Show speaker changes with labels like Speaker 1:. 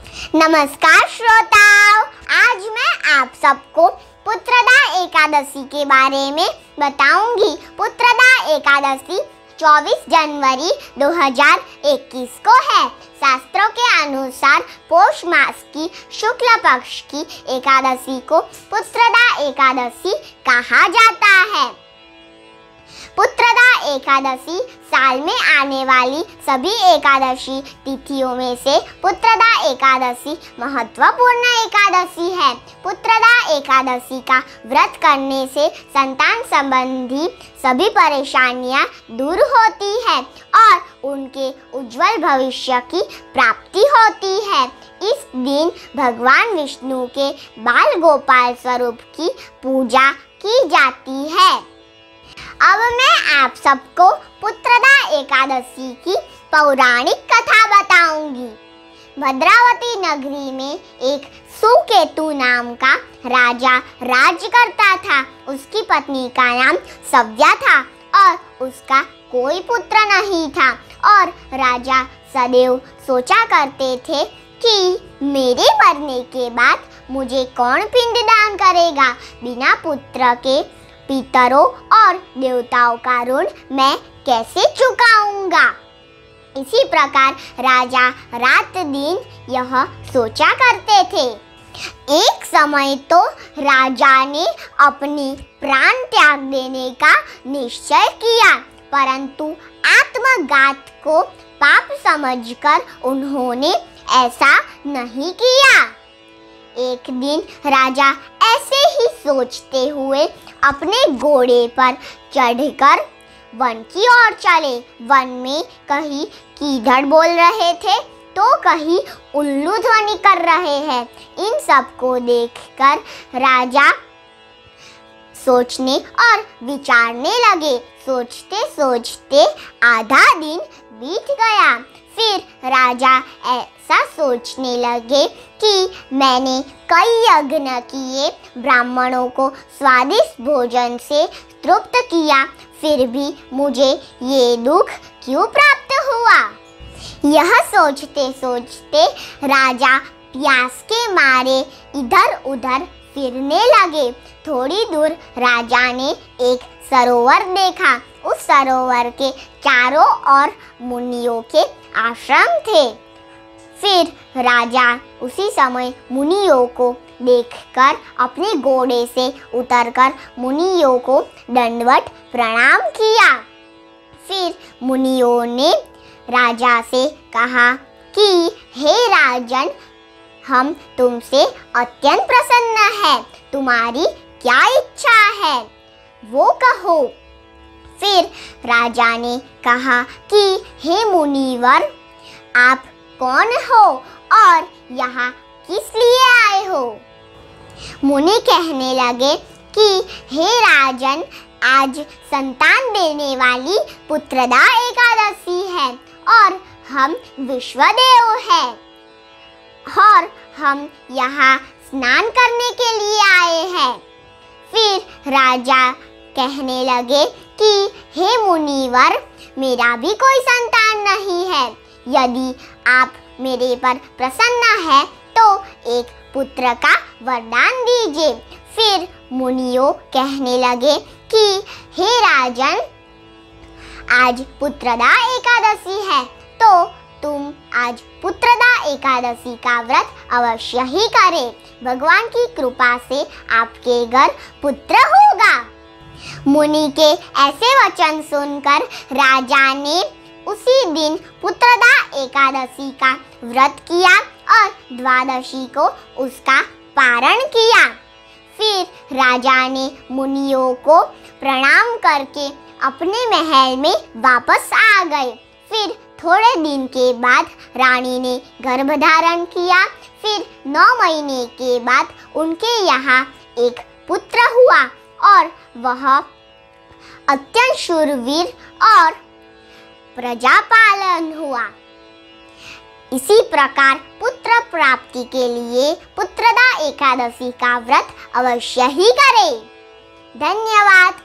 Speaker 1: नमस्कार श्रोताओं, आज मैं आप सबको पुत्रदा एकादशी के बारे में बताऊंगी। पुत्रदा एकादशी 24 जनवरी 2021 को है। शास्त्रों के अनुसार पौष मास की शुक्ल पक्ष की एकादशी को पुत्रदा एकादशी कहा जाता है। पुत्रदा एकादशी साल में आने वाली सभी एकादशी तिथियों में से पुत्रदा एकादशी महत्वपूर्ण एकादशी है। पुत्रदा एकादशी का व्रत करने से संतान संबंधी सभी परेशानियां दूर होती है और उनके उज्जवल भविष्य की प्राप्ति होती है। इस दिन भगवान विष्णु के बाल गोपाल स्वरूप की पूजा की जाती है। अब मैं आप सबको पुत्रदा एकादशी की पौराणिक कथा बताऊंगी। भद्रावती नगरी में एक सुकेतु नाम का राजा राज्य करता था। उसकी पत्नी का नाम सव्या था और उसका कोई पुत्र नहीं था और राजा सदैव सोचा करते थे कि मेरे मरने के बाद मुझे कौन पिंडदान करेगा। बिना पुत्र के पितरों और देवताओं का ऋण मैं कैसे चुकाऊंगा। इसी प्रकार राजा रात दिन यह सोचा करते थे। एक समय तो राजा ने अपनी प्राण त्याग देने का निश्चय किया, परंतु आत्मघात को पाप समझकर उन्होंने ऐसा नहीं किया। एक दिन राजा ऐसे ही सोचते हुए अपने घोड़े पर चढ़कर वन की ओर चले। वन में कहीं गीदड़ बोल रहे थे तो कहीं उल्लू ध्वनि कर रहे हैं। इन सब को देखकर राजा सोचने और विचारने लगे। सोचते सोचते आधा दिन बीत गया। फिर राजा ऐसा सोचने लगे कि मैंने कई यज्ञ किए, ब्राह्मणों को स्वादिष्ट भोजन से तृप्त किया, फिर भी मुझे ये दुख क्यों प्राप्त हुआ। यह सोचते सोचते राजा प्यास के मारे इधर उधर फिरने लगे। थोड़ी दूर राजा ने एक सरोवर देखा। उस सरोवर के चारों ओर मुनियों के आश्रम थे। फिर राजा उसी समय मुनियों को देखकर अपने घोड़े से उतरकर मुनियों को दंडवत प्रणाम किया। फिर मुनियों ने राजा से कहा कि हे राजन, हम तुमसे अत्यंत प्रसन्न हैं। तुम्हारी क्या इच्छा है वो कहो। फिर राजा ने कहा कि हे मुनिवर, आप कौन हो और यहाँ किस लिए आए हो। मुनि कहने लगे कि हे राजन, आज संतान देने वाली पुत्रदा एकादशी है और हम विश्वदेव हैं और हम यहाँ स्नान करने के लिए आए हैं। फिर राजा कहने लगे कि हे मुनिवर, मेरा भी कोई संतान नहीं है। यदि आप मेरे पर प्रसन्न हैं तो एक पुत्र का वरदान दीजिए। फिर मुनियों कहने लगे कि हे राजन, आज पुत्रदा एकादशी है तो तुम आज पुत्रदा एकादशी का व्रत अवश्य ही करें। भगवान की कृपा से आपके घर पुत्र होगा। मुनि के ऐसे वचन सुनकर राजा ने उसी दिन पुत्रदा एकादशी का व्रत किया और द्वादशी को उसका पारण किया। फिर राजा ने मुनियों को प्रणाम करके अपने महल में वापस आ गए। फिर थोड़े दिन के बाद रानी ने गर्भ धारण किया। फिर 9 महीने के बाद उनके यहाँ एक पुत्र हुआ और वह अत्यंत शूरवीर और प्रजापालन हुआ। इसी प्रकार पुत्र प्राप्ति के लिए पुत्रदा एकादशी का व्रत अवश्य ही करें। धन्यवाद।